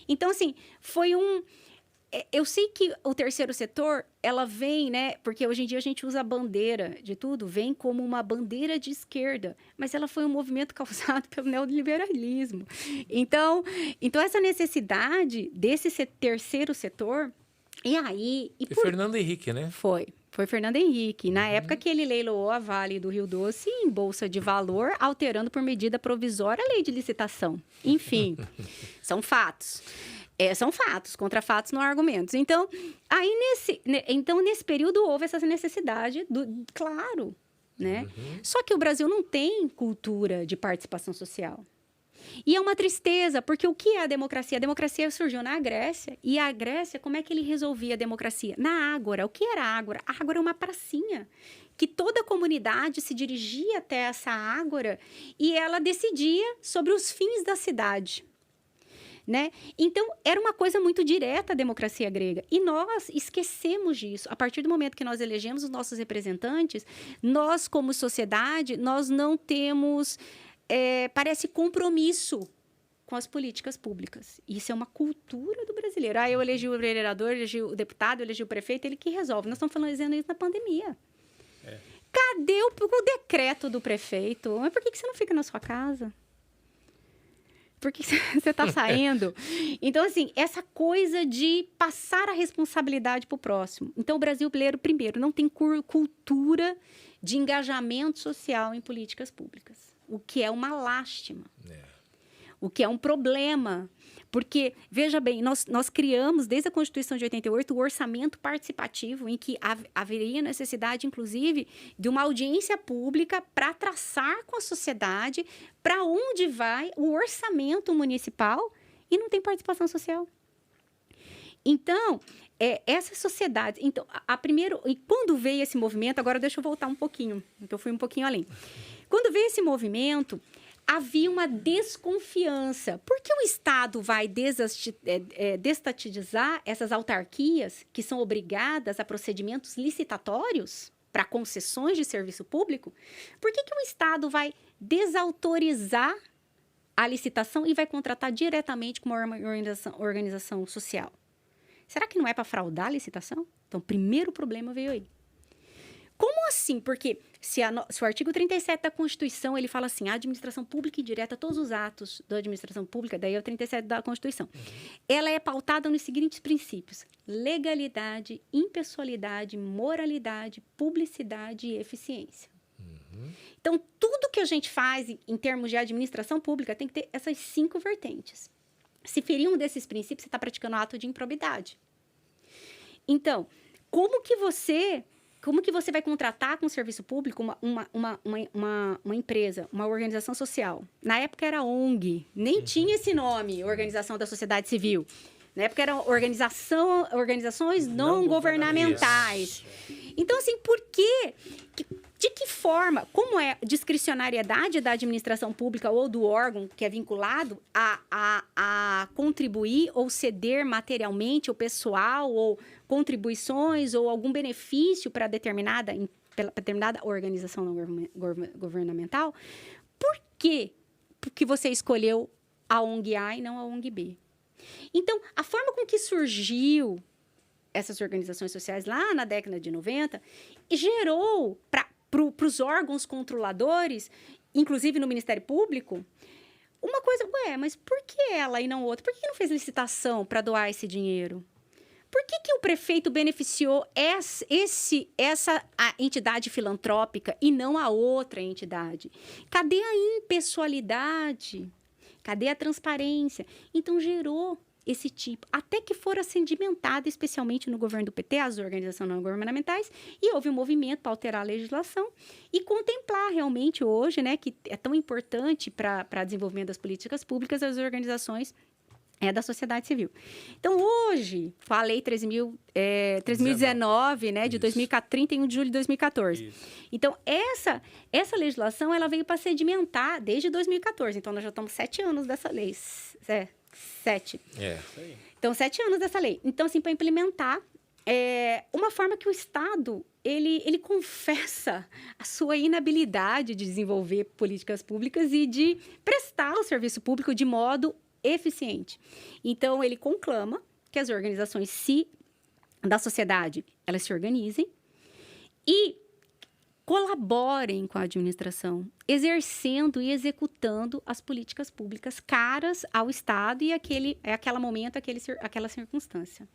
Então, assim, foi um... Eu sei que o terceiro setor, ela vem, né? Porque hoje em dia a gente usa a bandeira de tudo, vem como uma bandeira de esquerda, mas ela foi um movimento causado pelo neoliberalismo. Então essa necessidade desse terceiro setor, e aí... E Fernando Henrique, né? Foi Fernando Henrique, na época que ele leiloou a Vale do Rio Doce em bolsa de valor, alterando por medida provisória a lei de licitação. Enfim, são fatos. São fatos, contra fatos não há argumentos. Então, nesse período houve essa necessidade, claro, né? Só que o Brasil não tem cultura de participação social. E é uma tristeza, porque o que é a democracia? A democracia surgiu na Grécia, e a Grécia, como é que ele resolvia a democracia? Na ágora. O que era a ágora? A ágora é uma pracinha, que toda a comunidade se dirigia até essa ágora, e ela decidia sobre os fins da cidade. Né? Então, era uma coisa muito direta a democracia grega. E nós esquecemos disso. A partir do momento que nós elegemos os nossos representantes, nós, como sociedade, nós não temos, parece, compromisso com as políticas públicas. Isso é uma cultura do brasileiro. Eu elegi o vereador, elegi o deputado, elegi o prefeito, ele que resolve. Nós estamos fazendo isso na pandemia. Cadê o decreto do prefeito? Mas por que você não fica na sua casa? Por que você está saindo? Então, assim, essa coisa de passar a responsabilidade para o próximo. Então, o brasileiro, primeiro, não tem cultura de engajamento social em políticas públicas. O que é uma lástima. O que é um problema. Porque, veja bem, nós criamos, desde a Constituição de 88, o orçamento participativo, em que haveria necessidade, inclusive, de uma audiência pública para traçar com a sociedade para onde vai o orçamento municipal, e não tem participação social. Então, essa sociedade... Então, e quando veio esse movimento... Agora, deixa eu voltar um pouquinho, então eu fui um pouquinho além. Quando veio esse movimento... havia uma desconfiança. Por que o Estado vai destatizar essas autarquias que são obrigadas a procedimentos licitatórios para concessões de serviço público? Por que o Estado vai desautorizar a licitação e vai contratar diretamente com uma organização social? Será que não é para fraudar a licitação? Então, o primeiro problema veio aí. Como assim? Porque se o artigo 37 da Constituição, ele fala assim, a administração pública indireta, todos os atos da administração pública, daí é o 37 da Constituição, ela é pautada nos seguintes princípios: legalidade, impessoalidade, moralidade, publicidade e eficiência. Então, tudo que a gente faz em termos de administração pública tem que ter essas 5 vertentes. Se ferir um desses princípios, você está praticando ato de improbidade. Então, como que você vai contratar com o serviço público uma empresa, uma organização social? Na época era ONG, nem tinha esse nome, Organização da Sociedade Civil. Na época eram organizações não governamentais. Então, assim, por quê? De que forma? Como é discricionariedade da administração pública ou do órgão que é vinculado a contribuir ou ceder materialmente ou pessoal ou contribuições ou algum benefício para determinada organização não governamental? Por quê? Porque você escolheu a ONG A e não a ONG B. Então, a forma com que surgiu essas organizações sociais lá na década de 90 gerou para os órgãos controladores, inclusive no Ministério Público, uma coisa, mas por que ela e não outra? Por que não fez licitação para doar esse dinheiro? Por que o prefeito beneficiou essa entidade filantrópica e não a outra entidade? Cadê a impessoalidade? Cadê a transparência? Então, gerou esse tipo, até que fora sedimentada, especialmente no governo do PT, as organizações não governamentais, e houve um movimento para alterar a legislação e contemplar realmente hoje, né, que é tão importante para o desenvolvimento das políticas públicas, as organizações da sociedade civil. Então, hoje, com a Lei 3.019, né, de 31 de julho de 2014. Isso. Então, essa legislação, ela veio para sedimentar desde 2014. Então, nós já estamos 7 anos dessa lei. 7. Então, 7 anos dessa lei. Então, assim, para implementar uma forma que o Estado, ele confessa a sua inabilidade de desenvolver políticas públicas e de prestar o serviço público de modo eficiente. Então, ele conclama que as organizações da sociedade, elas se organizem e colaborem com a administração, exercendo e executando as políticas públicas caras ao Estado e aquela circunstância.